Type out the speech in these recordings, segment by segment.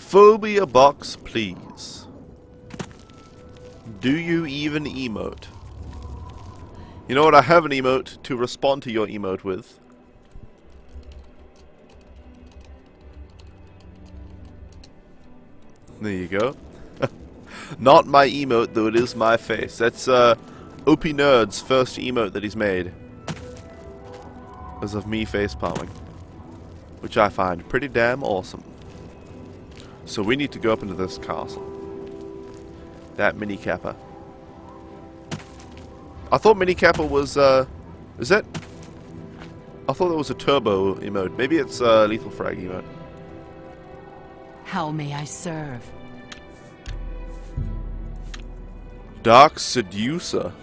Phobia box, please. Do you even emote? You know what? I have an emote to respond to your emote with. There you go. Not my emote, though it is my face. That's OP Nerd's first emote that he's made. As of me facepalming. Which I find pretty damn awesome. So we need to go up into this castle. That mini kappa. I thought mini kappa was is that? I thought that was a turbo emote. Maybe it's a lethal frag emote. How may I serve? Dark Seducer.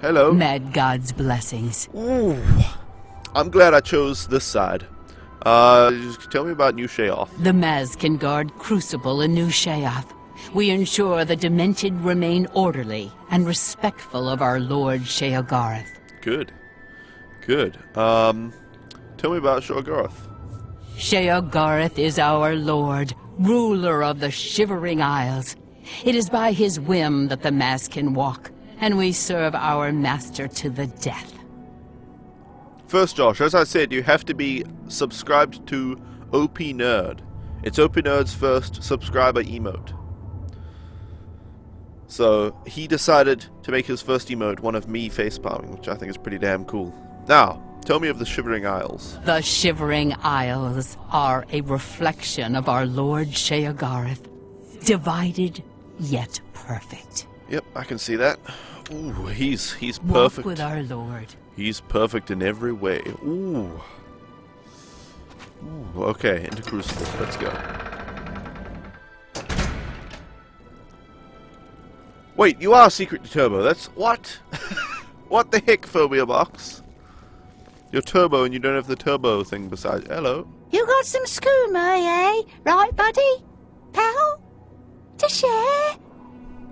Hello. Mad God's blessings. Ooh. I'm glad I chose this side. Just tell me about New Sheoth. The Maz can guard Crucible in New Sheoth. We ensure the Demented remain orderly and respectful of our Lord Sheogarth. Good. Good. Tell me about Sheogarth. Sheogarth is our Lord, ruler of the Shivering Isles. It is by his whim that the Maz can walk, and we serve our master to the death. First, Josh, as I said, you have to be subscribed to OP Nerd. It's OP Nerd's first subscriber emote. So, he decided to make his first emote one of me facepalming, which I think is pretty damn cool. Now, tell me of the Shivering Isles. The Shivering Isles are a reflection of our Lord Sheogarth, divided yet perfect. Yep, I can see that. Ooh, he's perfect. Walk with our Lord. He's perfect in every way. Ooh. Ooh, okay, into Crucible. Let's go. Wait, you are secret to Turbo. That's... what? What the heck, Phobia Box? You're Turbo and you don't have the Turbo thing beside... Hello. You got some skooma, eh? Right, buddy? Pal? To share?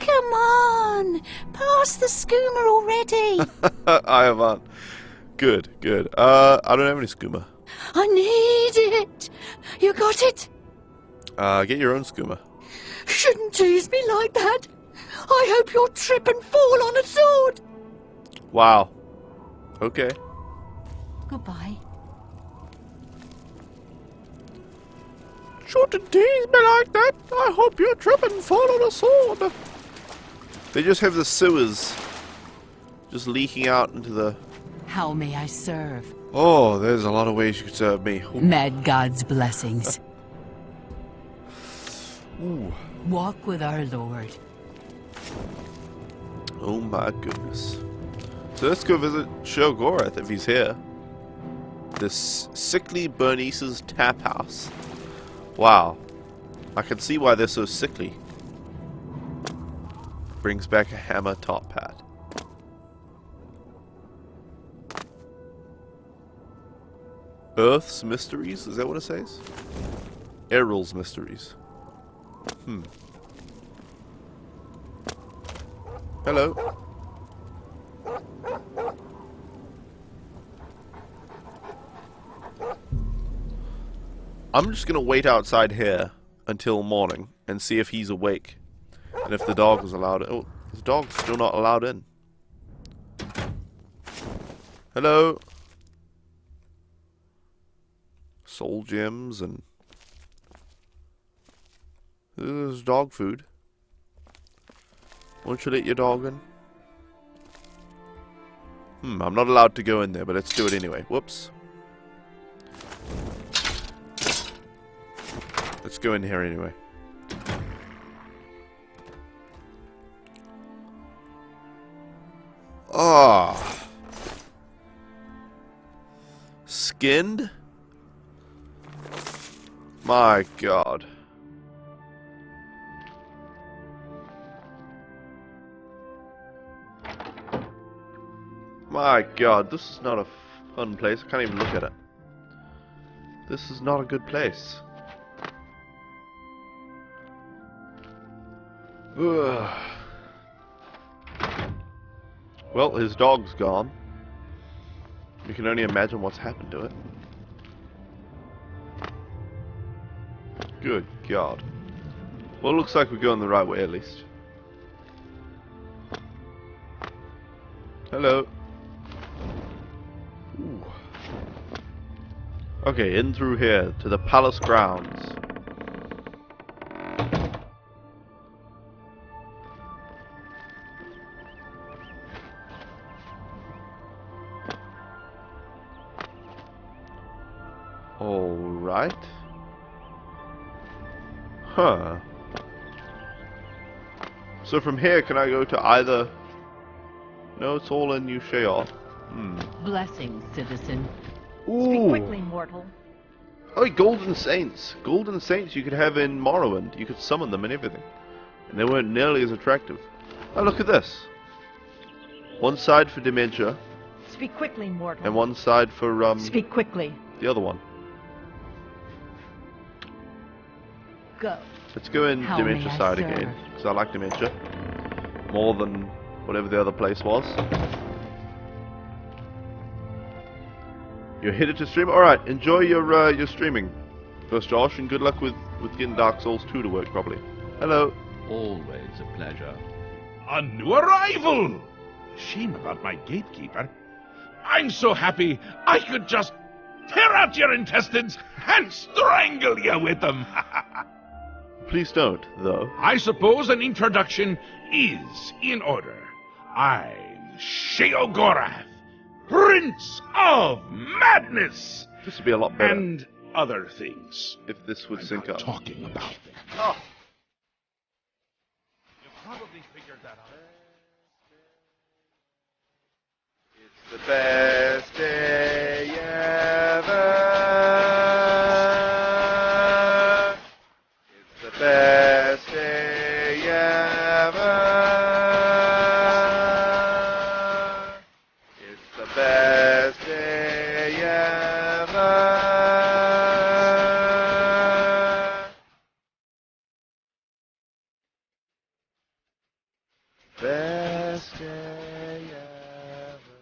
Come on! Pass the skooma already! I haven't. Good, good. I don't have any skooma. I need it! You got it? Get your own skooma. Shouldn't tease me like that! I hope you'll trip and fall on a sword! Wow. Okay. Goodbye. Shouldn't tease me like that. I hope you trip and fall on a sword. They just have the sewers just leaking out into the... How may I serve? Oh, there's a lot of ways you could serve me. Ooh. Mad God's blessings. Ooh. Walk with our Lord. Oh my goodness. So let's go visit Sheogarth if he's here. This sickly Bernice's tap house. Wow. I can see why they're so sickly. Brings back a hammer top hat. Earth's Mysteries? Is that what it says? Errol's Mysteries. Hello. I'm just gonna wait outside here until morning and see if he's awake. And if the dog is allowed... Oh, the dog's still not allowed in. Hello. Soul gems and... There's dog food. Won't you let your dog in? I'm not allowed to go in there, but let's do it anyway. Whoops. Let's go in here anyway. Ah. Skinned? My God. My God, this is not a fun place. I can't even look at it. This is not a good place. Ugh. Well, his dog's gone. We can only imagine what's happened to it. Good God. Well, it looks like we're going the right way at least. Hello. Ooh. Okay, in through here to the palace grounds. Alright. Huh. So from here, can I go to either... No, it's all in New Sheol. Blessings, citizen. Ooh. Speak quickly, mortal. Oh, Golden Saints. Golden Saints you could have in Morrowind. You could summon them and everything. And they weren't nearly as attractive. Oh, look at this. One side for dementia. Speak quickly, mortal. And one side for, Speak quickly. the other one. Go. Let's go in How dementia may I side serve? again. Because I like dementia. More than whatever the other place was. You're headed to stream? Alright, enjoy your streaming. First Josh, and good luck with getting Dark Souls 2 to work properly. Hello. Always a pleasure. A new arrival! Shame about my gatekeeper. I'm so happy I could just tear out your intestines and strangle you with them. Please don't, though. I suppose an introduction is in order. I'm Sheogorath, Prince of Madness, This would be a lot better and other things. if this would I'm sync not up. talking about them. Oh. You probably figured that out. It's the best day ever. It's the best day ever. It's the best day ever. Best day ever.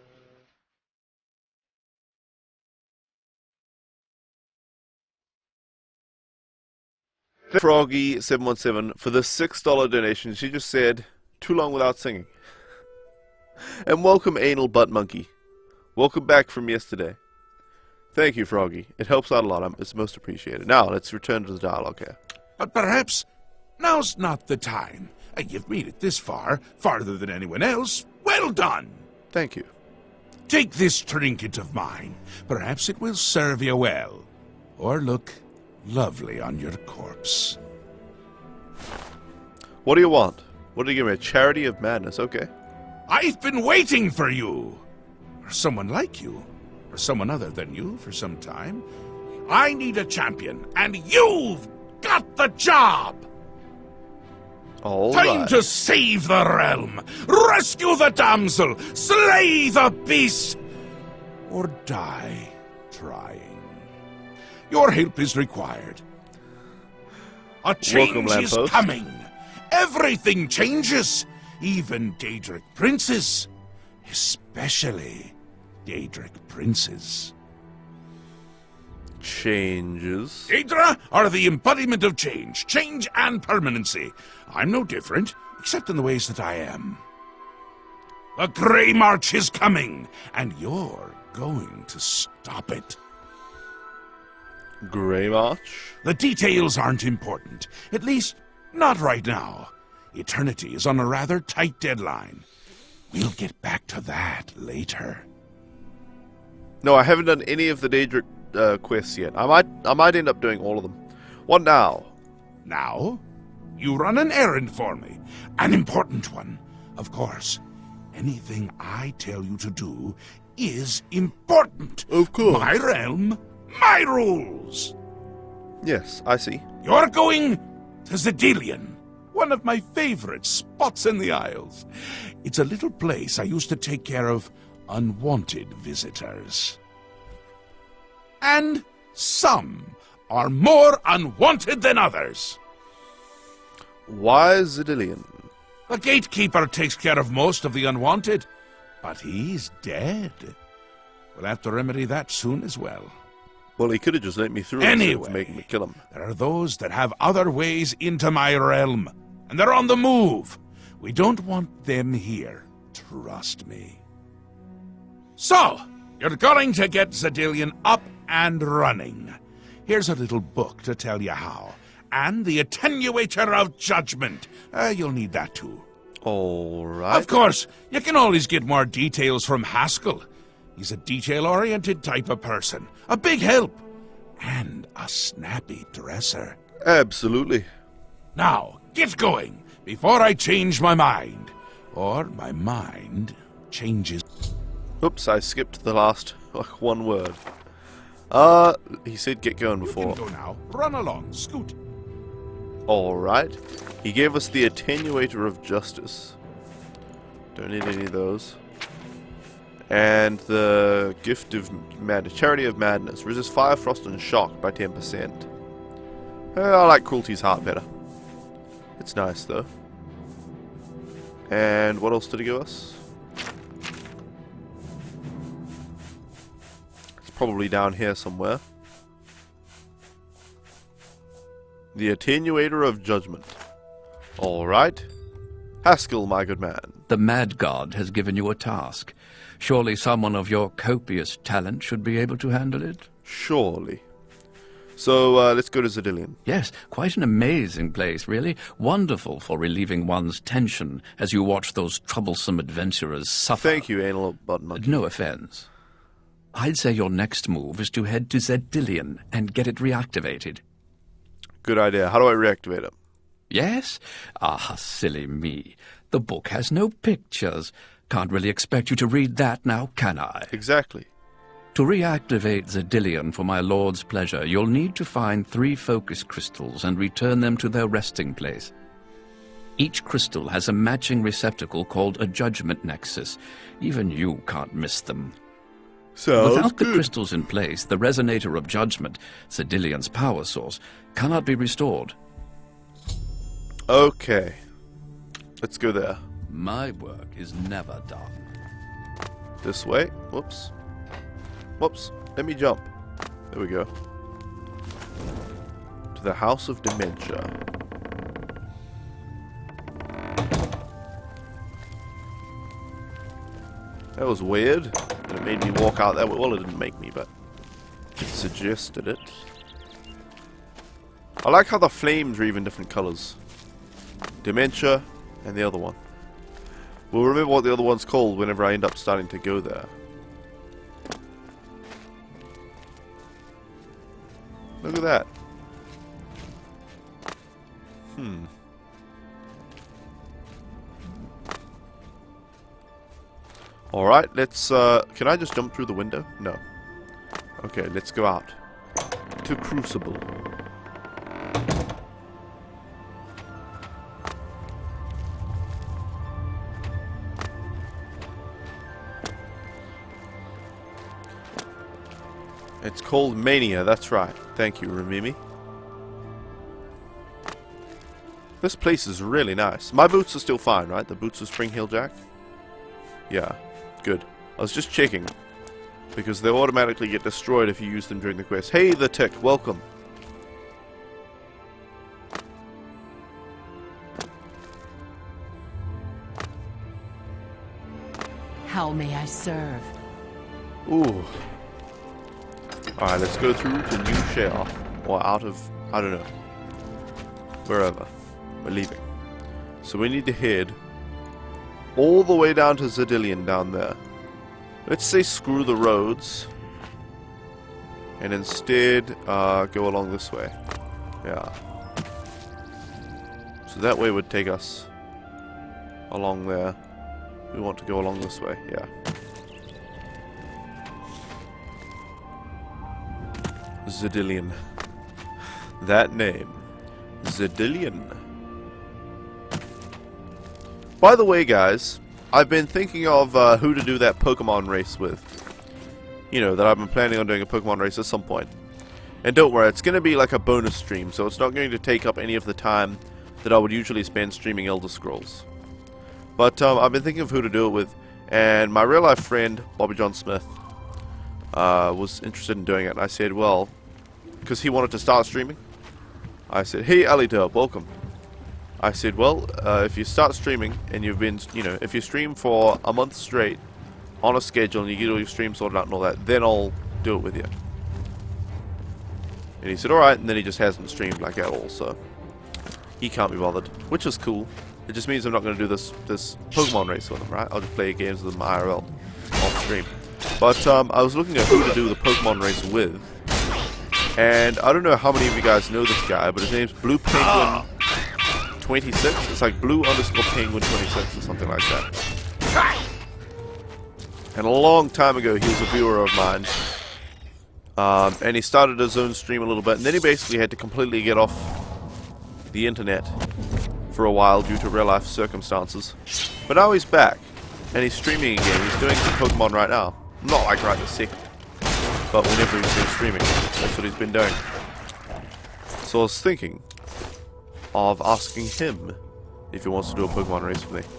Froggy717 for the $6 donation. She just said, too long without singing. And welcome Anal Butt Monkey. Welcome back from yesterday. Thank you, Froggy. It helps out a lot. It's most appreciated. Now, let's return to the dialogue here. But perhaps now's not the time. You've made it this far, farther than anyone else. Well done! Thank you. Take this trinket of mine. Perhaps it will serve you well. Or look lovely on your corpse. What do you want? What do you give me? A charity of madness? Okay. I've been waiting for you! Or someone like you. Or someone other than you for some time. I need a champion, and you've got the job! All Time right. to save the realm, rescue the damsel, slay the beast, or die trying. Your help is required. A change Welcome, is lamppost. coming. Everything changes, even Daedric princes, especially Daedric princes. Changes. Daedra are the embodiment of change and permanency. I'm no different, except in the ways that I am. The Grey March is coming, and you're going to stop it. Grey March. The details aren't important, at least not right now. Eternity is on a rather tight deadline. We'll get back to that later. No, I haven't done any of the Daedric quests yet. I might end up doing all of them. What now? Now, you run an errand for me. An important one, of course. Anything I tell you to do is important. Of course. My realm, my rules. Yes, I see. You're going to Zedilian, one of my favorite spots in the Isles. It's a little place I used to take care of unwanted visitors. And some are more unwanted than others. Why Zedilian? The gatekeeper takes care of most of the unwanted. But he's dead. We'll have to remedy that soon as well. Well, he could have just let me through instead of Anyway, making me kill him. there are those that have other ways into my realm, and they're on the move. We don't want them here. Trust me. So, you're going to get Zedillion up and running. Here's a little book to tell you how. And the Attenuator of Judgment. You'll need that too. All right. Of course, you can always get more details from Haskell. He's a detail-oriented type of person. A big help. And a snappy dresser. Absolutely. Now, get going, before I change my mind. Or my mind changes. Oops, I skipped the last one word. He said get going You before. can go now. Run along, scoot. Alright. He gave us the Attenuator of Justice. Don't need any of those. And the Gift of Madness, Charity of Madness. Resist Fire, Frost, and Shock by 10%. I like Cruelty's Heart better. It's nice, though. And what else did he give us? It's probably down here somewhere. The Attenuator of Judgment. Alright. Haskell, my good man. The Mad God has given you a task. Surely someone of your copious talent should be able to handle it? Surely. So, let's go to Zedillion. Yes, quite an amazing place, really. Wonderful for relieving one's tension as you watch those troublesome adventurers suffer. Thank you, Anal Button Monkey. No offense. I'd say your next move is to head to Zedillion and get it reactivated. Good idea. How do I reactivate it? Yes? Ah, silly me. The book has no pictures. Can't really expect you to read that now, can I? Exactly. To reactivate Zedillion for my lord's pleasure, you'll need to find 3 focus crystals and return them to their resting place. Each crystal has a matching receptacle called a judgment nexus. Even you can't miss them. Sounds Without the good. crystals in place, the resonator of judgment, Zedillion's power source, cannot be restored. Okay. Let's go there. My work is never done. This way. Whoops. Whoops. Let me jump. There we go. To the House of Dementia. That was weird. And it made me walk out that way. Well, it didn't make me, but it suggested it. I like how the flames are even different colors. Dementia and the other one. We'll remember what the other one's called whenever I end up starting to go there. Look at that. Alright, let's, can I just jump through the window? No. Okay, let's go out. To Crucible. It's called Mania, that's right. Thank you, Ramimi. This place is really nice. My boots are still fine, right? The boots of Spring Hill Jack? Yeah, good. I was just checking. Because they automatically get destroyed if you use them during the quest. Hey, the Tick, welcome. How may I serve? Ooh. Alright, let's go through to New Share. Or out of, I don't know. Wherever. We're leaving. So we need to head all the way down to Zedillion down there. Let's say screw the roads. And instead, go along this way. Yeah. So that way would take us along there. We want to go along this way, yeah. Zedillion. That name. Zedillion. By the way, guys, I've been thinking of who to do that Pokemon race with. You know, that I've been planning on doing a Pokemon race at some point. And don't worry, it's going to be like a bonus stream, so it's not going to take up any of the time that I would usually spend streaming Elder Scrolls. But I've been thinking of who to do it with, And my real life friend, Bobby John Smith, was interested in doing it. And I said, well, because he wanted to start streaming, I said, hey, Ali Derb, welcome. I said, well, if you start streaming and you've been, if you stream for a month straight on a schedule and you get all your streams sorted out and all that, then I'll do it with you. And he said, alright, and then he just hasn't streamed like at all, so he can't be bothered, which is cool. It just means I'm not going to do this Pokemon race with him, right? I'll just play games with him IRL on stream. But I was looking at who to do the Pokemon race with, and I don't know how many of you guys know this guy, but his name's Blue Penguin 26. It's like Blue_Penguin 26 or something like that. And a long time ago, he was a viewer of mine. And he started his own stream a little bit, and then he basically had to completely get off the internet for a while due to real life circumstances. But now he's back, and he's streaming again. He's doing some Pokemon right now. Not like right this second, but whenever he's been streaming, that's what he's been doing. So I was thinking of asking him if he wants to do a Pokemon race with me.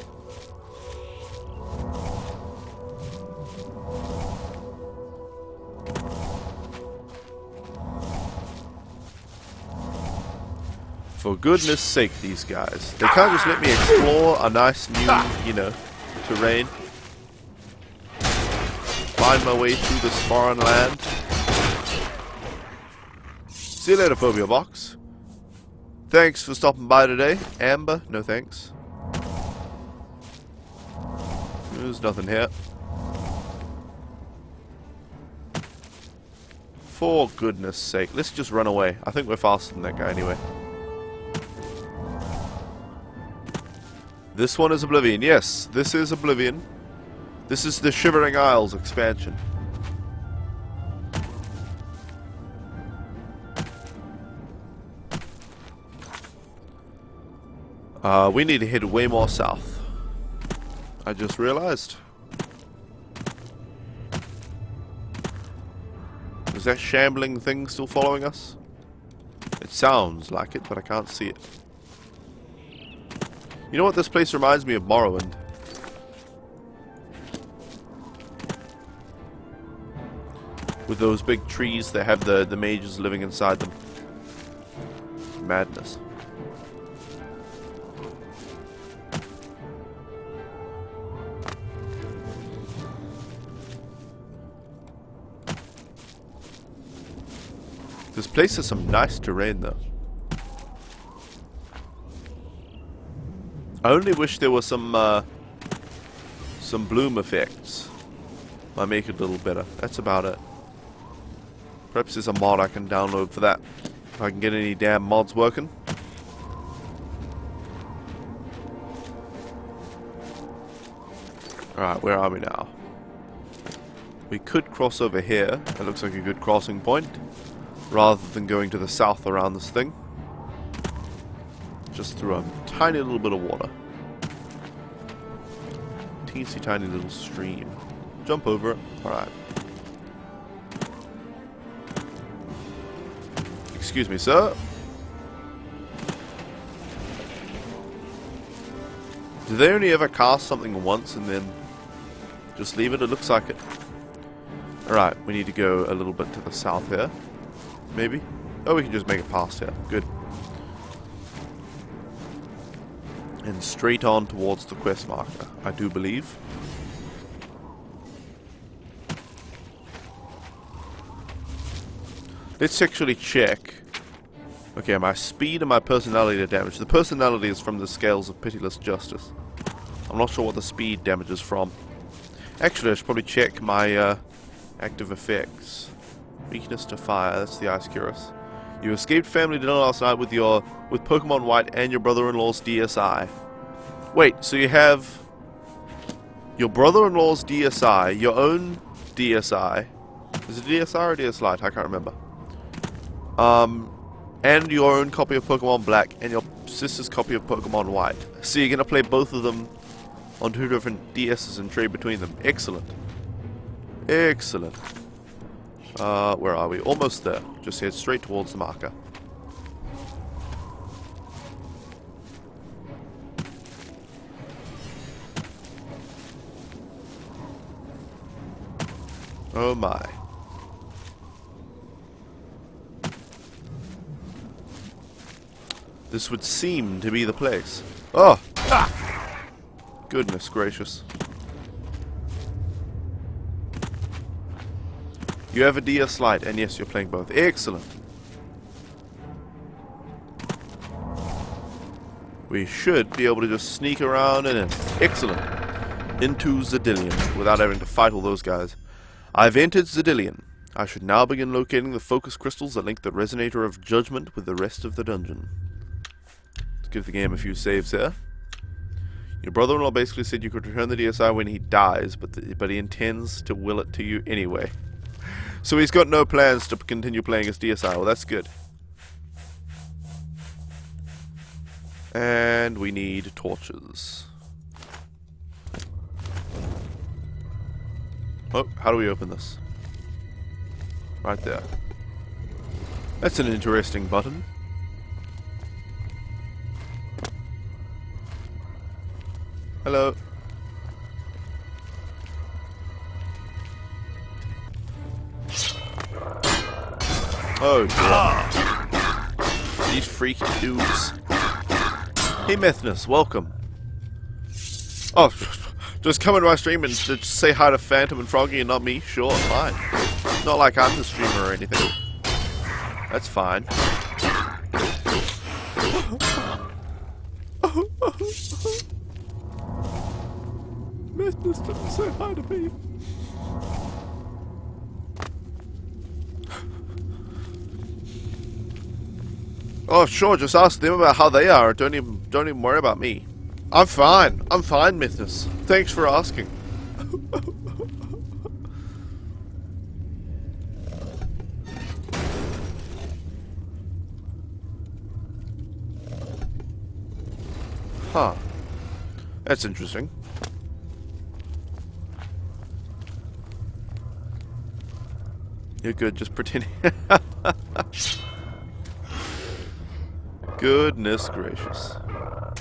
For goodness sake, these guys. They can't just let me explore a nice new, terrain. Find my way through this foreign land. See you later, Phobia Box. Thanks for stopping by today. Amber, no thanks. There's nothing here. For goodness sake, let's just run away. I think we're faster than that guy anyway. This one is Oblivion. Yes, this is Oblivion. This is the Shivering Isles expansion. We need to head way more south. I just realized. Is that shambling thing still following us? It sounds like it, but I can't see it. You know what this place reminds me of? Morrowind. With those big trees that have the mages living inside them. Madness. This place has some nice terrain though. I only wish there were some bloom effects. Might make it a little better. That's about it. Perhaps there's a mod I can download for that. If I can get any damn mods working. Alright, where are we now? We could cross over here. That looks like a good crossing point. Rather than going to the south around this thing. Just through a tiny little bit of water. Teensy tiny little stream. Jump over it. Alright. Excuse me, sir. Do they only ever cast something once and then just leave it? It looks like it. Alright, we need to go a little bit to the south here. Maybe? Oh, we can just make it past here. Good. And straight on towards the quest marker, I do believe. Let's actually check. Okay, my speed and my personality are damaged. The personality is from the scales of pitiless justice. I'm not sure what the speed damage is from. Actually, I should probably check my active effects. Weakness to fire, that's the Ice Cuirass. You escaped family dinner last night with Pokemon White and your brother-in-law's DSI. Wait, so you have your brother-in-law's DSI, your own DSI. Is it DSI or DS Lite? I can't remember. And your own copy of Pokemon Black and your sister's copy of Pokemon White. So you're gonna play both of them on 2 different DSs and trade between them. Excellent. Excellent. Where are we? Almost there. Just head straight towards the marker. Oh my. This would seem to be the place. Oh! Ah! Goodness gracious. You have a DS Lite, and yes, you're playing both. Excellent. We should be able to just sneak around and in. Excellent. Into Zedillion, without having to fight all those guys. I've entered Zedillion. I should now begin locating the focus crystals that link the Resonator of Judgment with the rest of the dungeon. Let's give the game a few saves here. Your brother-in-law basically said you could return the DSI when he dies, but he intends to will it to you anyway. So he's got no plans to continue playing his DSI. Well, that's good. And we need torches. Oh, how do we open this? Right there. That's an interesting button. Hello. Oh dear. These freaky dudes. Hey Methnus, welcome. Oh, just come into my stream and just say hi to Phantom and Froggy and not me? Sure, fine. Not like I'm the streamer or anything. That's fine. Methnus didn't say hi to me. Oh, sure, just ask them about how they are. Don't even worry about me. I'm fine, Mythos. Thanks for asking. Huh. That's interesting. You're good, just pretending. Goodness gracious.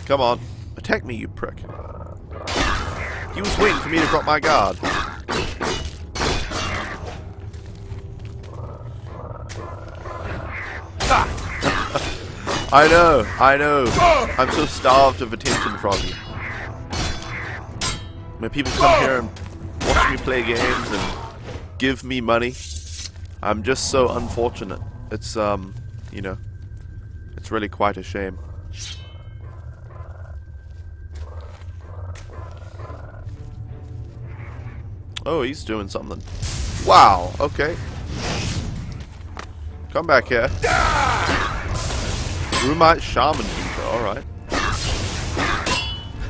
Come on. Attack me, you prick. He was waiting for me to drop my guard. I know. I'm so starved of attention from you. When people come here and watch me play games and give me money, I'm just so unfortunate. It's, you know, it's really quite a shame. Oh, he's doing something. Wow, okay. Come back here. Rumite Shaman Keeper, alright.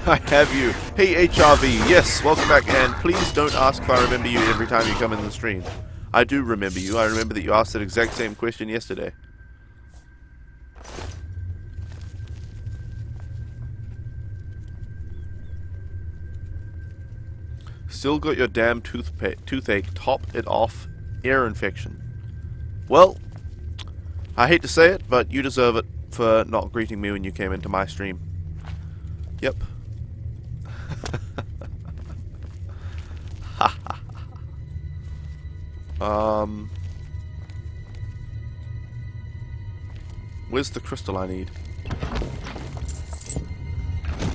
I have you. Hey HRV, yes, welcome back, and please don't ask if I remember you every time you come in the stream. I do remember you. I remember that you asked that exact same question yesterday. Still got your damn toothache. Top it off. Ear infection. Well, I hate to say it, but you deserve it for not greeting me when you came into my stream. Yep. Where's the crystal I need?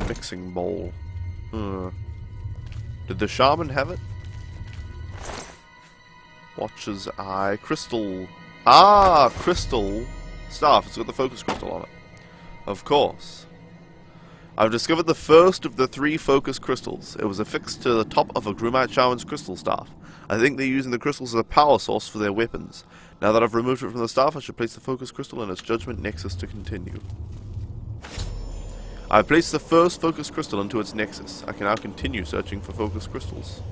Mixing bowl. Did the shaman have it? Watcher's eye. Crystal. Ah, crystal staff. It's got the focus crystal on it. Of course. I've discovered the first of the 3 focus crystals. It was affixed to the top of a Grumite Shaman's crystal staff. I think they're using the crystals as a power source for their weapons. Now that I've removed it from the staff, I should place the focus crystal in its judgment nexus to continue. I've placed the first focus crystal into its nexus. I can now continue searching for focus crystals.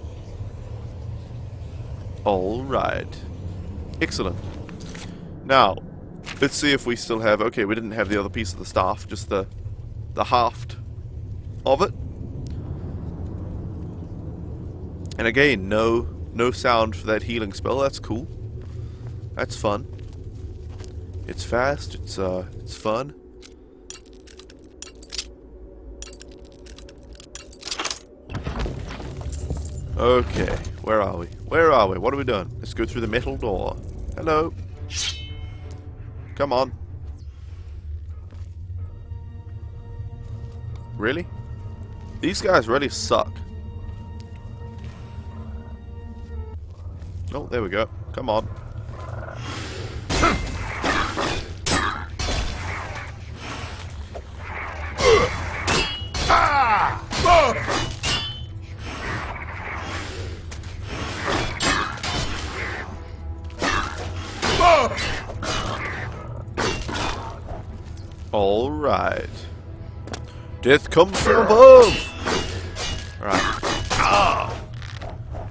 Alright. Excellent. Now, let's see if we still have... Okay, we didn't have the other piece of the staff, just the haft of it. And again, no sound for that healing spell. That's cool. That's fun. It's fast. It's fun. Okay, where are we? Where are we? What are we doing? Let's go through the metal door. Hello. Come on. Really? These guys really suck. Oh, there we go. Come on. All right. Death comes from above. All right.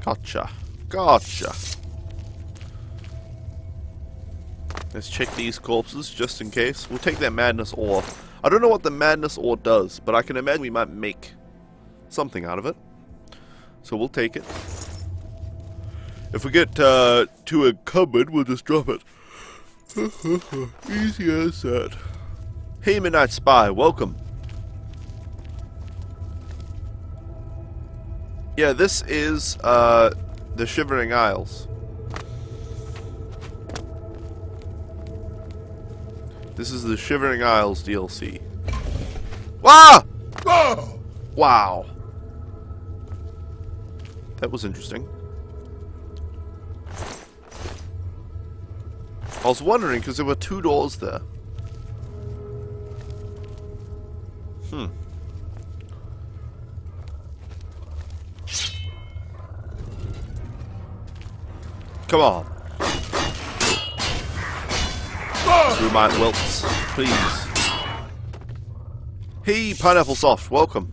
Gotcha. Gotcha. Let's check these corpses just in case. We'll take that madness ore. I don't know what the madness ore does, but I can imagine we might make something out of it. So we'll take it. If we get to a cupboard, we'll just drop it. Easy as that. Hey, Midnight Spy, welcome. Yeah, this is the Shivering Isles. This is the Shivering Isles DLC. Wow! Wow. That was interesting. I was wondering because there were 2 doors there. Come on. Through my welts, please. Hey, Pineapple Soft, welcome.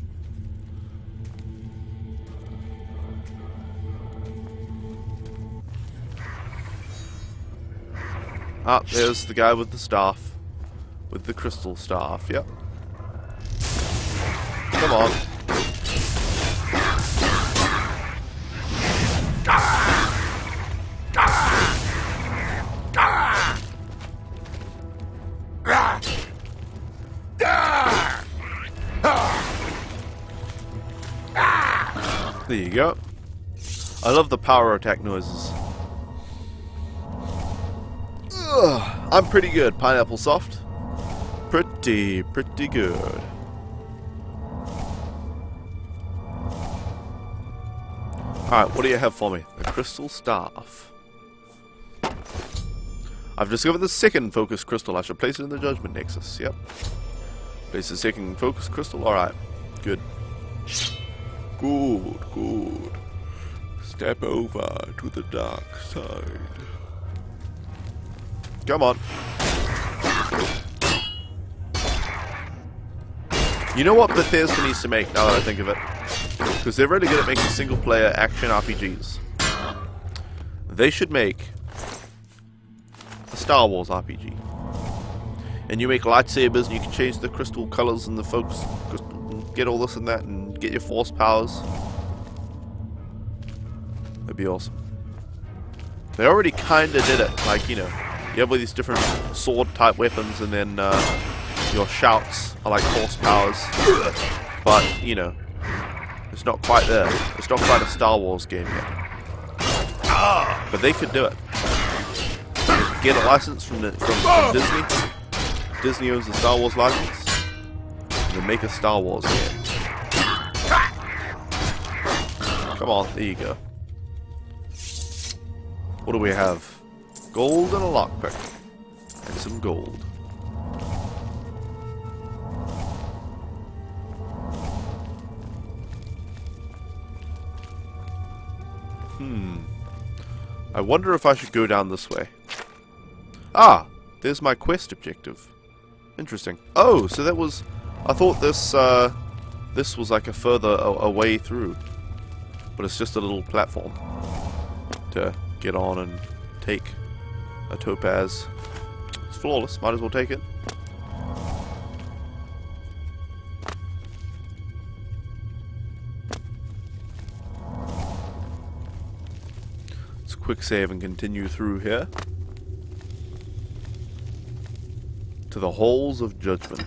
Ah, there's the guy with the staff. With the crystal staff, yep. Come on. There you go. I love the power attack noises. Ugh, I'm pretty good, Pineapple Soft. Pretty good. Alright, what do you have for me? The crystal staff. I've discovered the second focus crystal. I should place it in the Judgment Nexus. Yep. Place the second focus crystal. Alright. Good. Good. Step over to the dark side. Come on. You know what Bethesda needs to make, now that I think of it? Because they're really good at making single-player action RPGs. They should make a Star Wars RPG. And you make lightsabers, and you can change the crystal colors and the focus, get all this and that, and get your force powers. That'd be awesome. They already kinda did it, like, you know, you have all these different sword-type weapons, and then your shouts are like force powers. But, you know, it's not quite there. It's not quite a Star Wars game yet. But they could do it. They could get a license from Disney. Disney owns the Star Wars license. And then make a Star Wars game. Come on, there you go. What do we have? Gold and a lockpick. And some gold. I wonder if I should go down this way. Ah! There's my quest objective. Interesting. Oh, so that was... I thought this was like a further a way through. But it's just a little platform to get on and take a topaz. It's flawless, might as well take it. Let's quick save and continue through here. To the halls of judgment.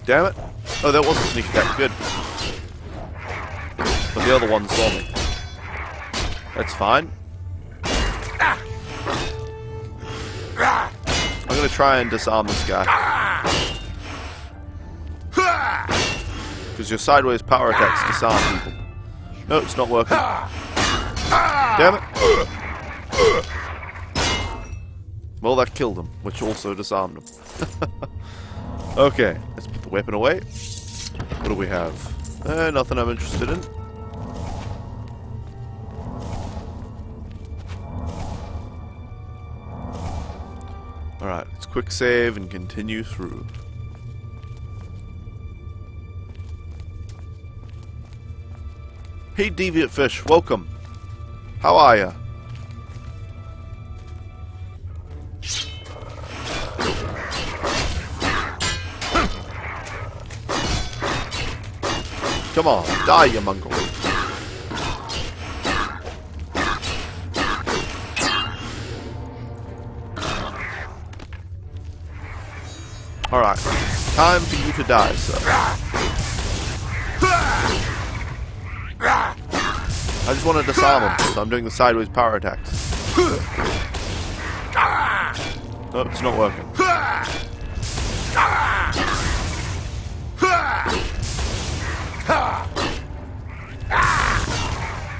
Damn it. Oh, that was a sneak attack. Good. But the other one saw me. That's fine. I'm going to try and disarm this guy. Because your sideways power attacks disarm people. No, it's not working. Damn it. Well, that killed him, which also disarmed him. Okay, let's put the weapon away. What do we have? Nothing I'm interested in. Alright, let's quick save and continue through. Hey Deviant Fish, welcome. How are ya? Come on, die you mongrel. Alright, time for you to die, sir. I just want to disarm him, so I'm doing the sideways power attacks. Oh, it's not working.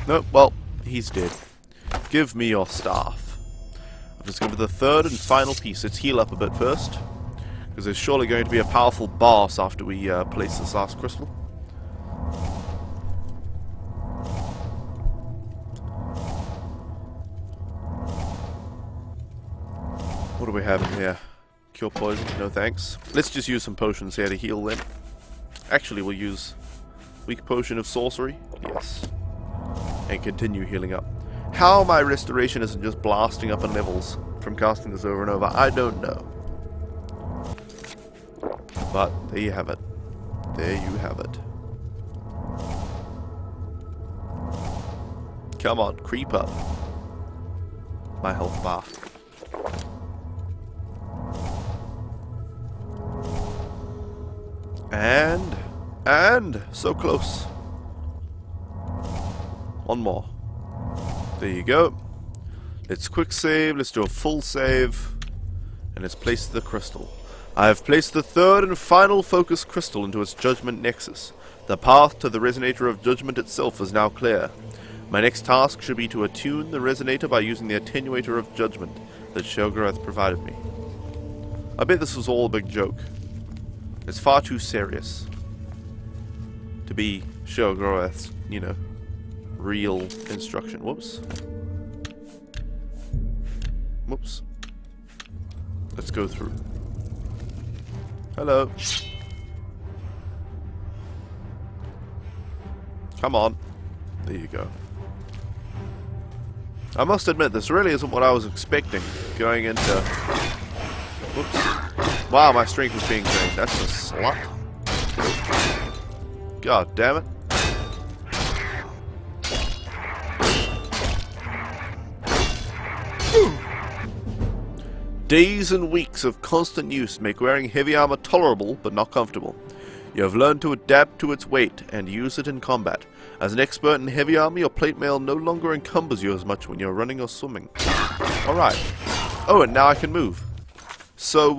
Nope, well, he's dead. Give me your staff. I'll just go for the third and final piece. Let's heal up a bit first. Because there's surely going to be a powerful boss after we place this last crystal. What do we have in here? Cure poison? No thanks. Let's just use some potions here to heal them. Actually, we'll use weak potion of sorcery. Yes. And continue healing up. How my restoration isn't just blasting up in levels from casting this over and over, I don't know. But there you have it. There you have it. Come on, creep up. My health bar. And so close. One more. There you go. Let's quick save. Let's do a full save. And let's place the crystal. I have placed the third and final focus crystal into its judgment nexus. The path to the resonator of judgment itself is now clear. My next task should be to attune the resonator by using the attenuator of judgment that Sheogorath provided me. I bet this was all a big joke. It's far too serious to be Sheogorath's, you know, real instruction. Whoops. Whoops. Let's go through. Hello. Come on. There you go. I must admit, this really isn't what I was expecting going into... Whoops. Wow, my strength is being drained. That's a slut. God damn it. Days and weeks of constant use make wearing heavy armor tolerable, but not comfortable. You have learned to adapt to its weight and use it in combat. As an expert in heavy armor, your plate mail no longer encumbers you as much when you're running or swimming. Alright. Oh, and now I can move. So,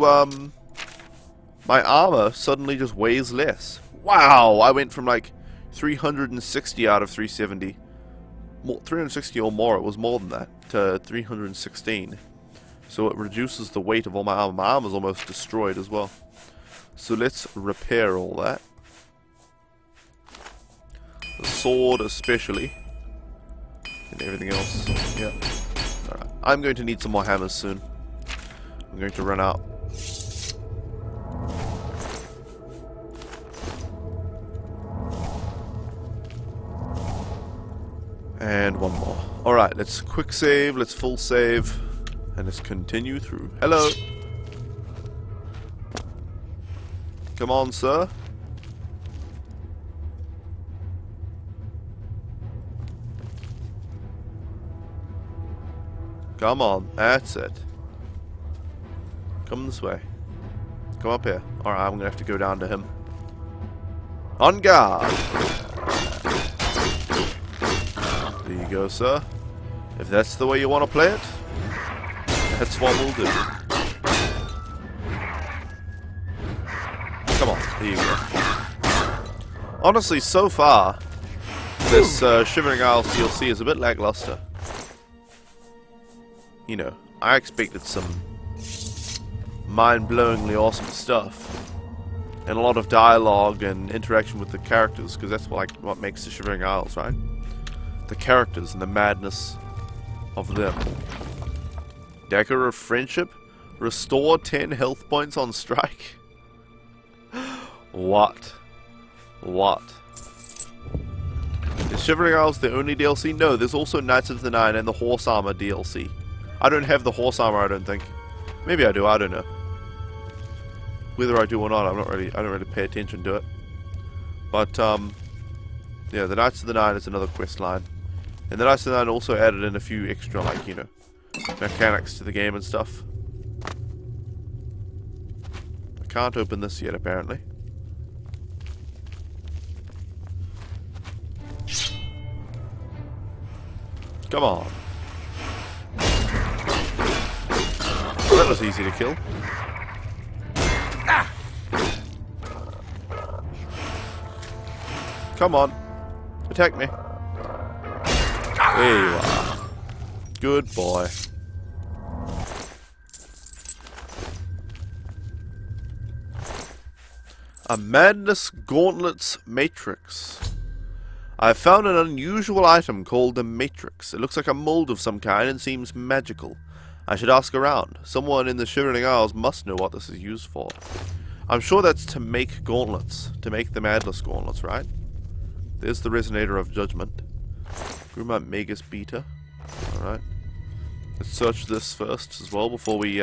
my armor suddenly just weighs less. Wow, I went from like 360 out of 370. 360 or more, it was more than that, to 316. So it reduces the weight of all my armor. My armor's almost destroyed as well. So let's repair all that. The sword especially. And everything else. Yeah. Alright. I'm going to need some more hammers soon. I'm going to run out. And one more. Alright, let's quick save, let's full save. And let's continue through. Hello. Come on, sir. Come on. That's it. Come this way. Come up here. Alright, I'm going to have to go down to him. On guard. There you go, sir. If that's the way you want to play it, that's what we'll do. Come on, there you go. Honestly, so far, this Shivering Isles DLC is a bit lackluster. You know, I expected some mind-blowingly awesome stuff. And a lot of dialogue and interaction with the characters, because that's what makes the Shivering Isles, right? The characters and the madness of them. Dagger of Friendship? Restore 10 health points on strike? What? What? Is Shivering Isles the only DLC? No, there's also Knights of the Nine and the Horse Armor DLC. I don't have the Horse Armor, I don't think. Maybe I do, I don't know. Whether I do or not, I don't really pay attention to it. But, yeah, the Knights of the Nine is another quest line. And the Knights of the Nine also added in a few extra, like, you know, mechanics to the game and stuff. I can't open this yet, apparently. Come on. That was easy to kill. Ah! Come on. Attack me. There you are. Good boy. A Madness Gauntlets Matrix. I have found an unusual item called the Matrix. It looks like a mold of some kind and seems magical. I should ask around. Someone in the Shivering Isles must know what this is used for. I'm sure that's to make gauntlets. To make the Madness Gauntlets, right? There's the Resonator of Judgment. Gruma Magus Beta. Alright. Let's search this first as well before we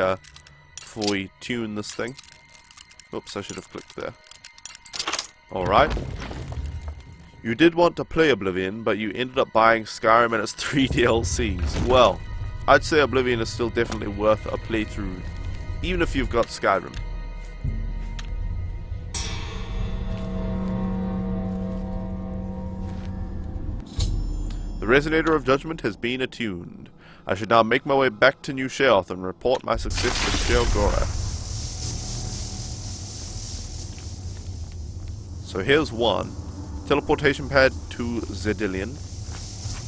tune this thing. Oops, I should have clicked there. Alright. You did want to play Oblivion, but you ended up buying Skyrim and its 3 DLCs. Well, I'd say Oblivion is still definitely worth a playthrough, even if you've got Skyrim. The Resonator of Judgment has been attuned. I should now make my way back to New Sheoth and report my success to Sheogorath. So here's one. Teleportation pad to Zedillion.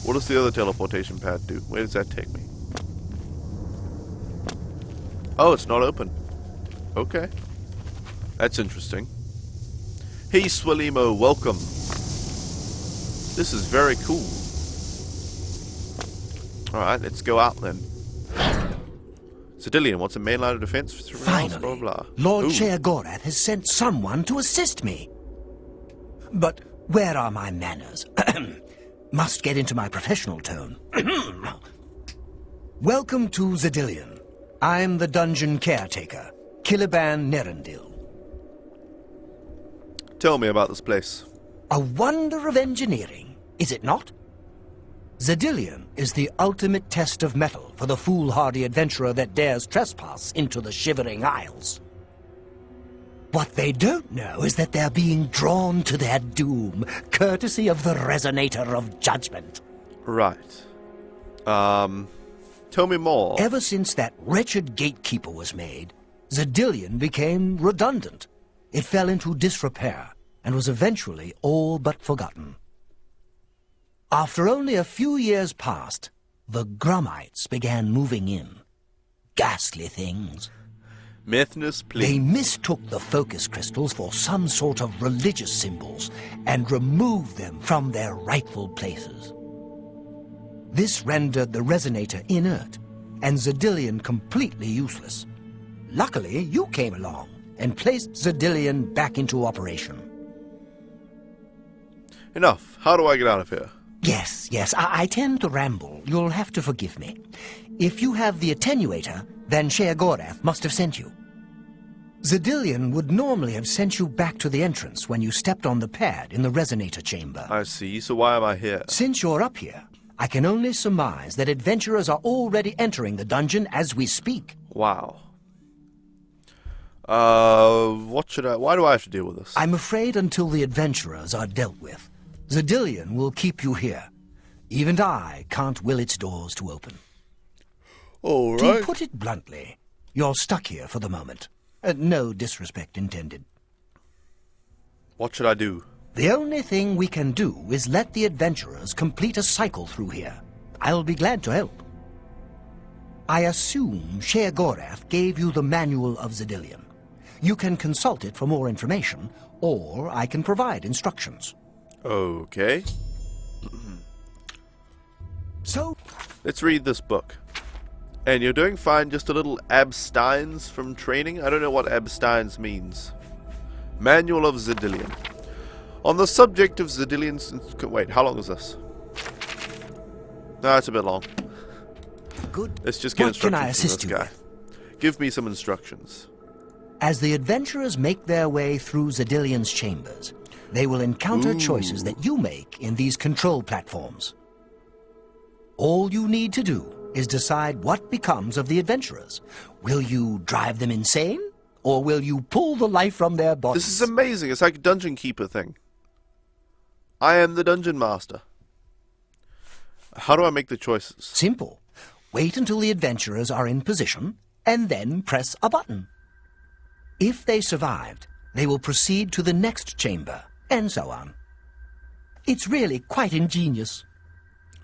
What does the other teleportation pad do? Where does that take me? Oh, it's not open. Okay. That's interesting. Hey, Swellimo, welcome. This is very cool. Alright, let's go out then. Zedillion, what's a main line of defense? Finally, blah, blah, blah. Lord Ooh. Sheogorath has sent someone to assist me. But where are my manners? Must get into my professional tone. Welcome to Zedillion. I'm the dungeon caretaker, Kiliban Nerendil. Tell me about this place. A wonder of engineering, is it not? Zedillion is the ultimate test of mettle for the foolhardy adventurer that dares trespass into the Shivering Isles. What they don't know is that they're being drawn to their doom, courtesy of the Resonator of Judgment. Right. Tell me more. Ever since that wretched gatekeeper was made, Zedillion became redundant. It fell into disrepair, and was eventually all but forgotten. After only a few years passed, the Grummites began moving in. Ghastly things. Methnus, please. They mistook the focus crystals for some sort of religious symbols and removed them from their rightful places. This rendered the Resonator inert and Zedillion completely useless. Luckily, you came along and placed Zedillion back into operation. Enough. How do I get out of here? Yes, I tend to ramble. You'll have to forgive me. If you have the attenuator, then Sheogorath must have sent you. Zedillion would normally have sent you back to the entrance when you stepped on the pad in the Resonator chamber. I see. So why am I here? Since you're up here, I can only surmise that adventurers are already entering the dungeon as we speak. Wow. Why do I have to deal with this? I'm afraid until the adventurers are dealt with, Zedillion will keep you here. Even I can't will its doors to open. All To right. put it bluntly, you're stuck here for the moment. No disrespect intended. What should I do? The only thing we can do is let the adventurers complete a cycle through here. I'll be glad to help. I assume Sheogorath gave you the Manual of Zedillion. You can consult it for more information, or I can provide instructions. Okay. So, Let's read this book. And you're doing fine, just a little abstinence from training. I don't know what abstinence means. Manual of Zedillion. On the subject of Zedillion's... Wait, how long is this? No, it's a bit long. good. Let's just get What can I instructions assist from you this guy. with? Give me some instructions. As the adventurers make their way through Zedillion's chambers, they will encounter choices that you make in these control platforms. All you need to do is decide what becomes of the adventurers. Will you drive them insane, or will you pull the life from their bodies? This is amazing. It's like a dungeon keeper thing. I am the dungeon master. How do I make the choices? Simple. Wait until the adventurers are in position, and then press a button. If they survived, they will proceed to the next chamber, and so on. It's really quite ingenious.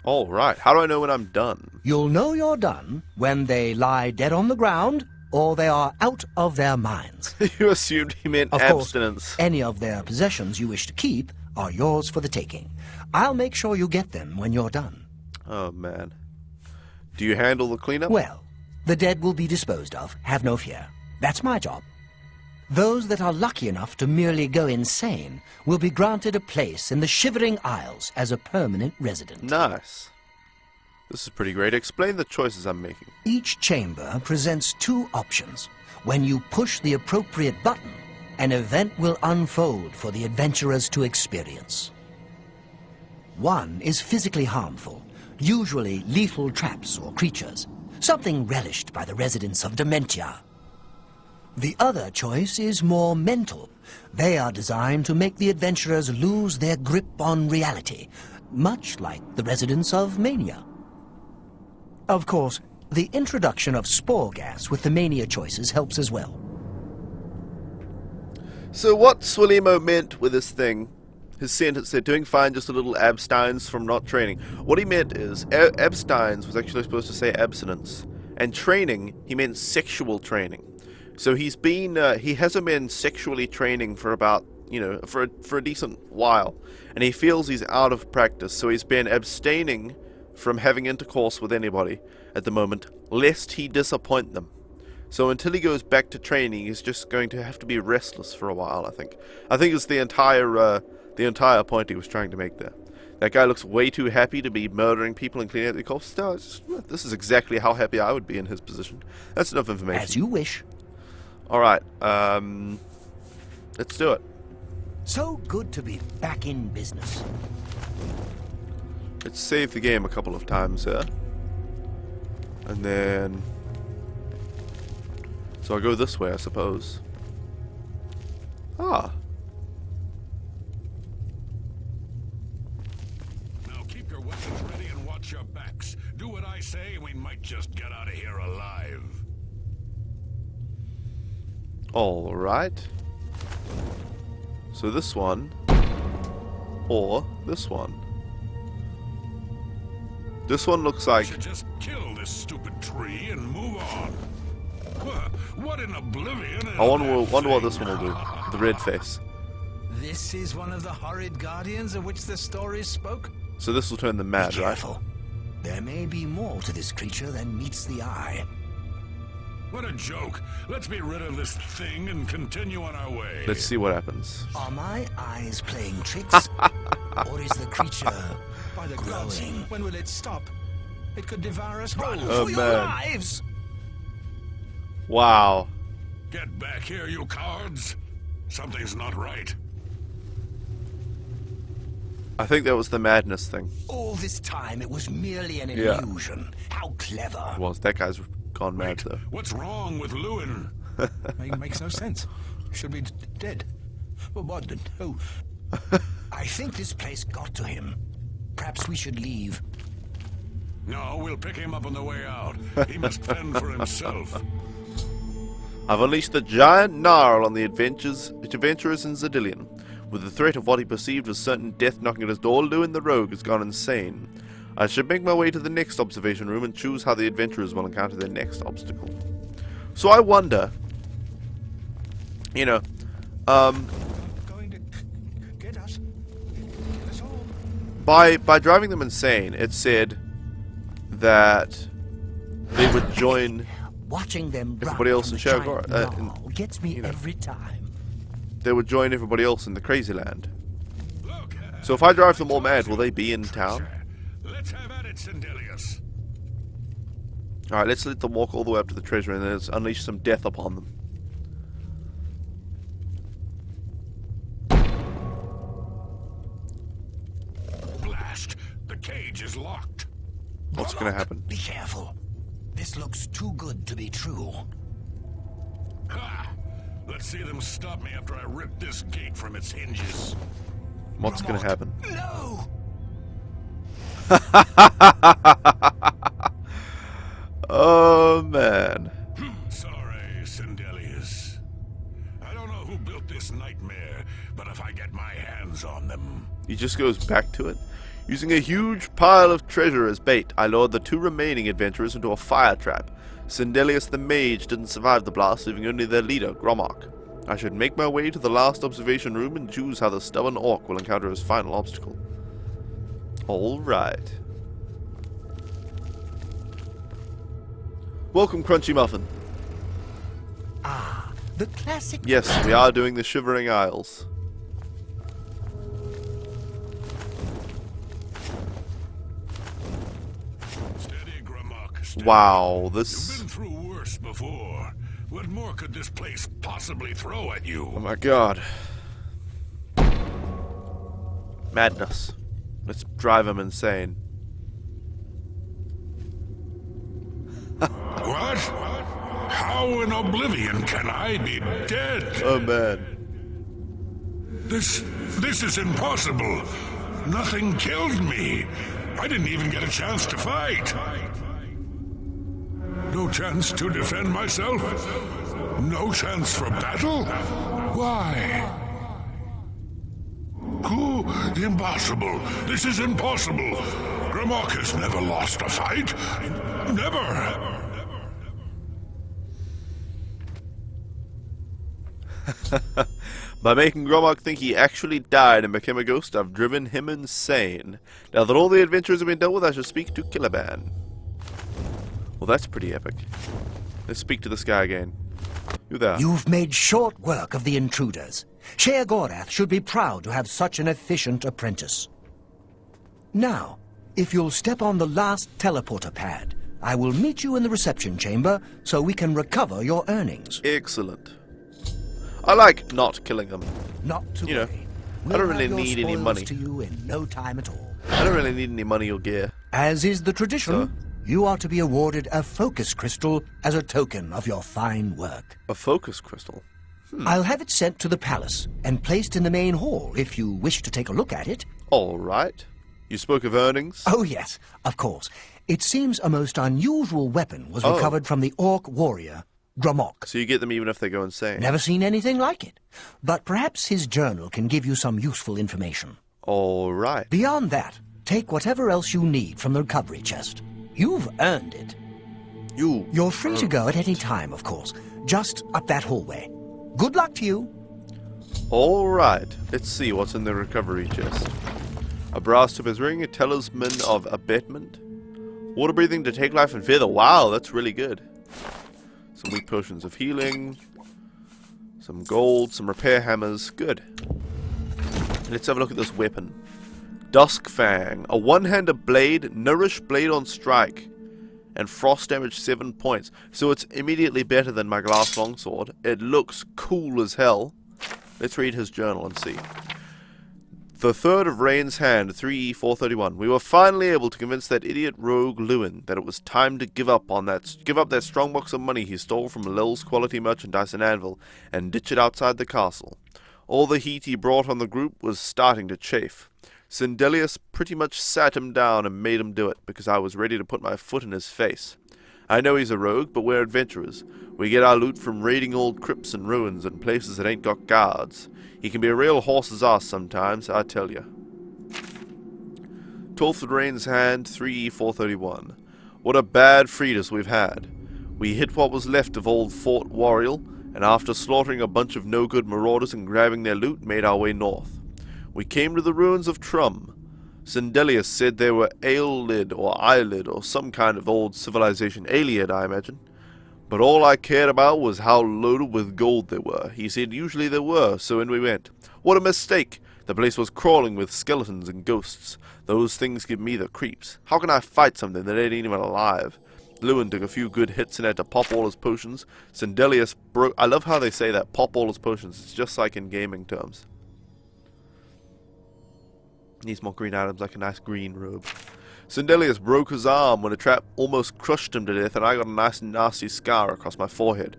All right. How do I know when I'm done? You'll know you're done when they lie dead on the ground, or they are out of their minds. You assumed he meant Of abstinence. course, any of their possessions you wish to keep are yours for the taking. I'll make sure you get them when you're done. Oh, man. Do you handle the cleanup? Well, the dead will be disposed of, have no fear. That's my job. Those that are lucky enough to merely go insane will be granted a place in the Shivering Isles as a permanent resident. Nice. This is pretty great. Explain the choices I'm making. Each chamber presents two options. When you push the appropriate button, an event will unfold for the adventurers to experience. One is physically harmful, usually lethal traps or creatures, something relished by the residents of Dementia. The other choice is more mental. They are designed to make the adventurers lose their grip on reality, much like the residents of Mania. Of course, the introduction of spore gas with the Mania choices helps as well. So what Swilimo meant with this thing, his sentence said, doing fine, just a little abstinence from not training. What he meant is, abstinence was actually supposed to say abstinence. And training, he meant sexual training. So he hasn't been sexually training for about, for a decent while. And he feels he's out of practice, so he's been abstaining from having intercourse with anybody at the moment, lest he disappoint them. So until he goes back to training, he's just going to have to be restless for a while, I think. I think it's the entire point he was trying to make there. That guy looks way too happy to be murdering people and cleaning up the corpses. No, this is exactly how happy I would be in his position. That's enough information. As you wish. Alright, let's do it. So good to be back in business. Let's save the game a couple of times here. And then... So I go this way, I suppose. Ah. Now keep your weapons ready and watch your backs. Do what I say, and we might just get out of here alive. Alright. So this one. Or this one. This one looks like... Should just kill this stupid tree and move on. What in Oblivion is I wonder what that this one will do. The red face. This is one of the horrid guardians of which the stories spoke? So this will turn them mad, Be right? careful. There may be more to this creature than meets the eye. What a joke. Let's be rid of this thing and continue on our way. Let's see what happens. Are my eyes playing tricks? Or is the creature By the gods, growing? when will it stop? It could devour us whole. Oh, For your man. lives! Wow. Get back here, you cowards. Something's not right. I think that was the madness thing. All this time it was merely an Yeah. illusion. How clever. That guy's gone mad though. What's wrong with Lewin? Makes no sense. Should be dead. But what? Oh, I think this place got to him. Perhaps we should leave. No, we'll pick him up on the way out. He must fend for himself. I've unleashed the giant gnarl on the adventurers in Zedillion. With the threat of what he perceived as certain death knocking at his door, Lewin the rogue has gone insane. I should make my way to the next observation room and choose how the adventurers will encounter their next obstacle. So I wonder, you know, going to get us. Get us all. by driving them insane, it said that they would join Watching them everybody run else from in the Shergar, giant gnarl gets me you know. every time. they would join everybody else in the crazy land. Look, So if I drive them all mad, will they be in town? let's have at it, Sindelius. Alright, let's let them walk all the way up to the treasure and then let's unleash some death upon them. Blast! The cage is locked. What's gonna happen? Be careful. This looks too good to be true. Ha! Let's see them stop me after I rip this gate from its hinges. What's gonna happen? No! Oh man. Sorry, Sindelius. I don't know who built this nightmare, but if I get my hands on them... He just goes back to it. Using a huge pile of treasure as bait, I lured the two remaining adventurers into a fire trap. Sindelius the mage didn't survive the blast, leaving only their leader, Gromok. I should make my way to the last observation room and choose how the stubborn orc will encounter his final obstacle. Alright. Welcome, Crunchy Muffin. Ah, the classic... Yes, we are doing the Shivering Isles. Steady, Gromok, steady. Wow, You've this... been through worse before. What more could this place possibly throw at you? Oh my god. Madness. Let's drive him insane. What? How in Oblivion can I be dead? Oh man. This is impossible. Nothing killed me. I didn't even get a chance to fight. No chance to defend myself? No chance for battle? Why? Who? Impossible. This is impossible. Gromok has never lost a fight. Never. By making Gromok think he actually died and became a ghost, I've driven him insane. Now that all the adventures have been dealt with, I shall speak to Killaban. Well, that's pretty epic. Let's speak to this guy again. You there? You've made short work of the intruders. Sheogorath should be proud to have such an efficient apprentice. Now, if you'll step on the last teleporter pad, I will meet you in the reception chamber so we can recover your earnings. Excellent. I like not killing them. Not to You know, worry. I don't We'll really have your need any spoils money. to you in no time at all. I don't really need any money or gear. As is the tradition, So? you are to be awarded a focus crystal as a token of your fine work. A focus crystal. I'll have it sent to the palace and placed in the main hall if you wish to take a look at it. Alright. You spoke of earnings? Oh, yes, of course. It seems a most unusual weapon was Oh. recovered from the orc warrior, Gromok. So you get them even if they go insane. Never seen anything like it. But perhaps his journal can give you some useful information. Alright. Beyond that, take whatever else you need from the recovery chest. You've earned it. You're free to go at any time, of course. Just up that hallway. Good luck to you. Alright. Let's see what's in the recovery chest. A brass tip is ring, a talisman of abatement. Water breathing to take life and feather. Wow, that's really good. Some weak potions of healing. Some gold, some repair hammers. Good. Let's have a look at this weapon. Dusk Fang. A one-handed blade, nourish blade on strike. And frost damage 7 points. So it's immediately better than my glass longsword. It looks cool as hell. Let's read his journal and see. the third of Rain's Hand, 3E431. We were finally able to convince that idiot rogue Lewin that it was time to give up that strong box of money he stole from Lil's quality merchandise in Anvil and ditch it outside the castle. All the heat he brought on the group was starting to chafe. Sindelius pretty much sat him down and made him do it, because I was ready to put my foot in his face. I know he's a rogue, but we're adventurers. We get our loot from raiding old crypts and ruins and places that ain't got guards. He can be a real horse's ass sometimes, I tell ya. 12th of Rain's Hand, 3E431. What a bad Freedus we've had. We hit what was left of old Fort Warriel, and after slaughtering a bunch of no-good marauders and grabbing their loot, made our way north. We came to the ruins of Trum. Sindelius said they were Eyelid or Eyelid or some kind of old civilization, Aliad, I imagine. But all I cared about was how loaded with gold they were. He said usually they were, so in we went. What a mistake! The place was crawling with skeletons and ghosts. Those things give me the creeps. How can I fight something that ain't even alive? Lewin took a few good hits and had to pop all his potions. Sindelius broke... I love how they say that, pop all his potions. It's just like in gaming terms. Needs more green items, like a nice green robe. Sindelius broke his arm when a trap almost crushed him to death, and I got a nice nasty scar across my forehead.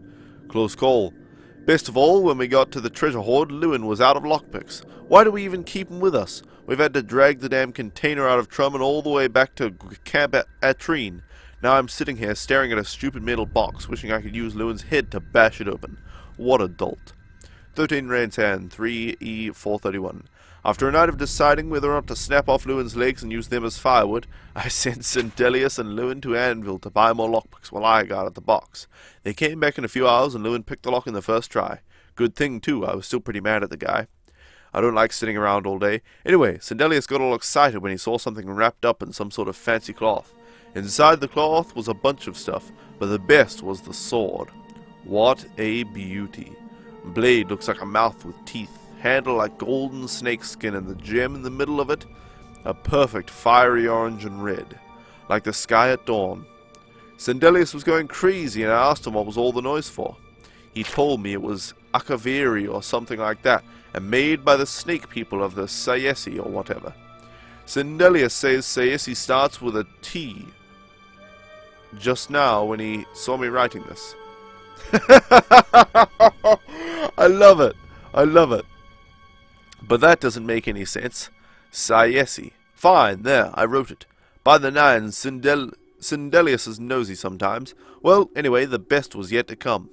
Close call. Best of all, when we got to the treasure hoard, Lewin was out of lockpicks. Why do we even keep him with us? We've had to drag the damn container out of Trum and all the way back to camp at Atrine. Now I'm sitting here staring at a stupid metal box, wishing I could use Lewin's head to bash it open. What a dolt. 13 Rain's Hand, 3E431. After a night of deciding whether or not to snap off Lewin's legs and use them as firewood, I sent Sindelius and Lewin to Anvil to buy more lockpicks while I guarded the box. They came back in a few hours and Lewin picked the lock in the first try. Good thing, too, I was still pretty mad at the guy. I don't like sitting around all day. Anyway, Sindelius got all excited when he saw something wrapped up in some sort of fancy cloth. Inside the cloth was a bunch of stuff, but the best was the sword. What a beauty. Blade looks like a mouth with teeth. Handle like golden snakeskin, and the gem in the middle of it, a perfect fiery orange and red, like the sky at dawn. Sindelius was going crazy, and I asked him what was all the noise for. He told me it was Akaviri or something like that, and made by the snake people of the Sayesi or whatever. Sindelius says Sayesi starts with a T. Just now, when he saw me writing this. I love it. I love it. But that doesn't make any sense. Sayesi. Fine, there, I wrote it. By the nines, Sindelius is nosy sometimes. Well, anyway, the best was yet to come.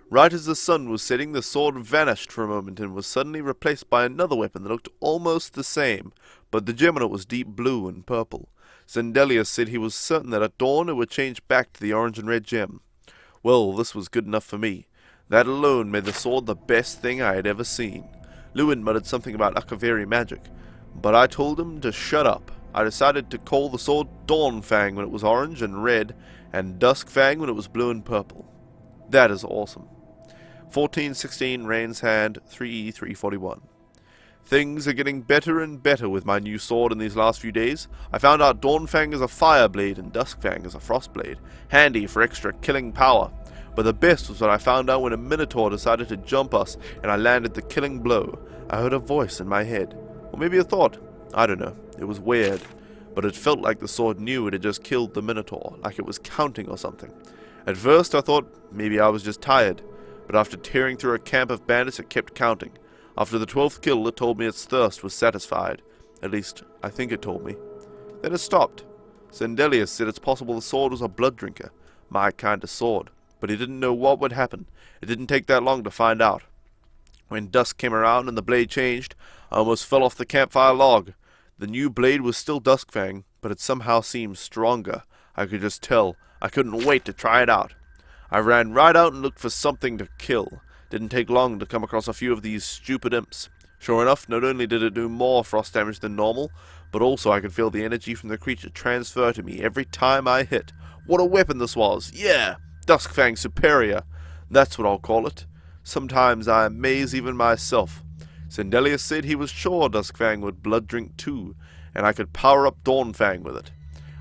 Right as the sun was setting, the sword vanished for a moment and was suddenly replaced by another weapon that looked almost the same, but the gem on it was deep blue and purple. Sindelius said he was certain that at dawn it would change back to the orange and red gem. Well, this was good enough for me. That alone made the sword the best thing I had ever seen. Lewin muttered something about Akaviri magic, but I told him to shut up. I decided to call the sword Dawnfang when it was orange and red, and Duskfang when it was blue and purple. That is awesome. 1416 Rain's Hand, 3E341. Things are getting better and better with my new sword in these last few days. I found out Dawnfang is a fire blade and Duskfang is a frost blade, handy for extra killing power. But the best was what I found out when a Minotaur decided to jump us and I landed the killing blow. I heard a voice in my head. Or maybe a thought. I don't know. It was weird. But it felt like the sword knew it had just killed the Minotaur, like it was counting or something. At first I thought maybe I was just tired, but after tearing through a camp of bandits it kept counting. After the 12th kill it told me its thirst was satisfied. At least, I think it told me. Then it stopped. Sindelius said it's possible the sword was a blood drinker, my kind of sword. But he didn't know what would happen. It didn't take that long to find out. When dusk came around and the blade changed, I almost fell off the campfire log. The new blade was still Duskfang, but it somehow seemed stronger. I could just tell. I couldn't wait to try it out. I ran right out and looked for something to kill. Didn't take long to come across a few of these stupid imps. Sure enough, not only did it do more frost damage than normal, but also I could feel the energy from the creature transfer to me every time I hit. What a weapon this was! Yeah! Duskfang Superior. That's what I'll call it. Sometimes I amaze even myself. Sindelius said he was sure Duskfang would blood drink too, and I could power up Dawnfang with it.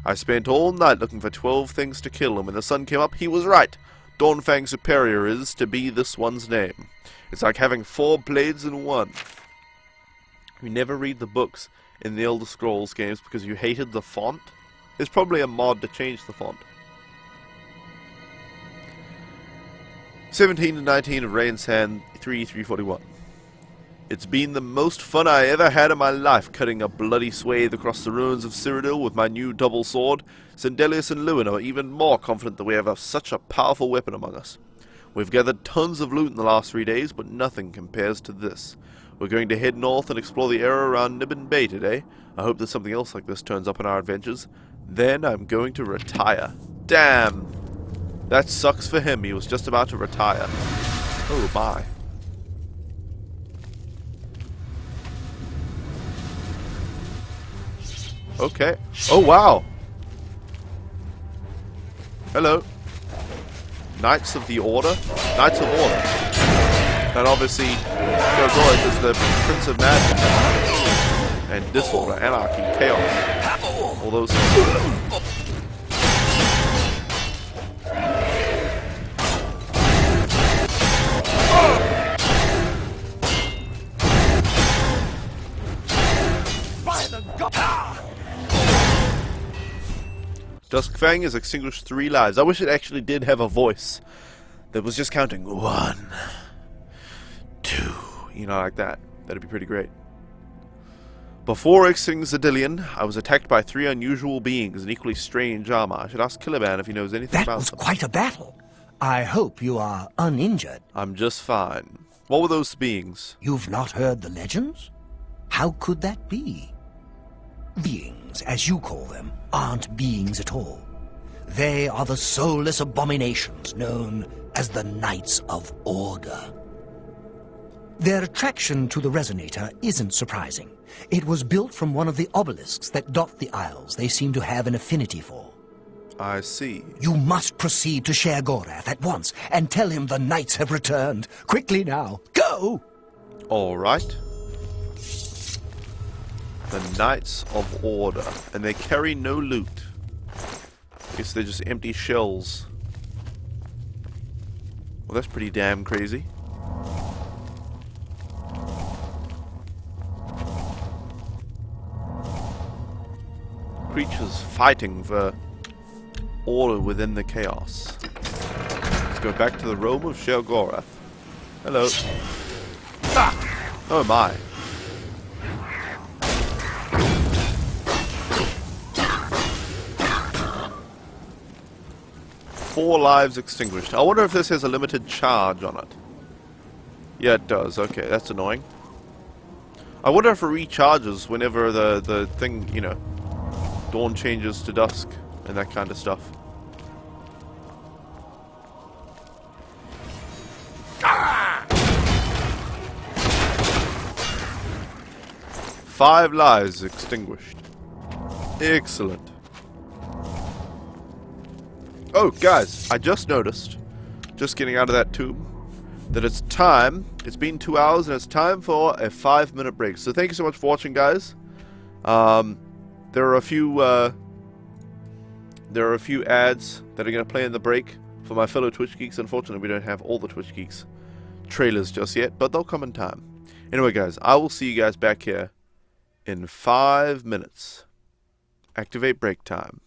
I spent all night looking for 12 things to kill, and when the sun came up, he was right. Dawnfang Superior is to be this one's name. It's like having 4 blades in one. You never read the books in the Elder Scrolls games because you hated the font. There's probably a mod to change the font. 17 to 19 of Rain Sand 341. It's been the most fun I ever had in my life, cutting a bloody swathe across the ruins of Cyrodiil with my new double sword. Sindelius and Lewin are even more confident that we have such a powerful weapon among us. We've gathered tons of loot in the last 3 days, but nothing compares to this. We're going to head north and explore the area around Nibbin Bay today. I hope that something else like this turns up in our adventures. Then I'm going to retire. Damn! That sucks for him. He was just about to retire. Oh my. Okay. Oh wow! Hello. Knights of the Order? Knights of Order. And obviously, Gorgoroth is the Prince of Madness. And Disorder, Anarchy, Chaos. All those things. Duskfang has extinguished 3 lives. I wish it actually did have a voice that was just counting 1, 2, you know, like that. That'd be pretty great. Before exiting Zedillion, I was attacked by 3 unusual beings in equally strange armor. I should ask Caliban if he knows anything about them. That was quite a battle. I hope you are uninjured. I'm just fine. What were those beings? You've not heard the legends? How could that be? Beings, as you call them, aren't beings at all. They are the soulless abominations known as the Knights of Order. Their attraction to the resonator isn't surprising. It was built from one of the obelisks that dot the isles they seem to have an affinity for. I see. You must proceed to Sheogorath at once and tell him the knights have returned. Quickly now, go! Alright. The Knights of Order. And they carry no loot. Guess they're just empty shells. Well, that's pretty damn crazy. Creatures fighting for order within the chaos. Let's go back to the realm of Sheogorath. Hello. Ah! Oh my. Four lives extinguished. I wonder if this has a limited charge on it. Yeah, it does. Okay, that's annoying. I wonder if it recharges whenever the thing, you know, dawn changes to dusk and that kind of stuff. Ah! 5 lives extinguished. Excellent. Oh, guys, I just noticed, just getting out of that tomb, that it's time. It's been 2 hours, and it's time for a 5-minute break. So thank you so much for watching, guys. There are a few ads that are going to play in the break for my fellow Twitch geeks. Unfortunately, we don't have all the Twitch geeks trailers just yet, but they'll come in time. Anyway, guys, I will see you guys back here in 5 minutes. Activate break time.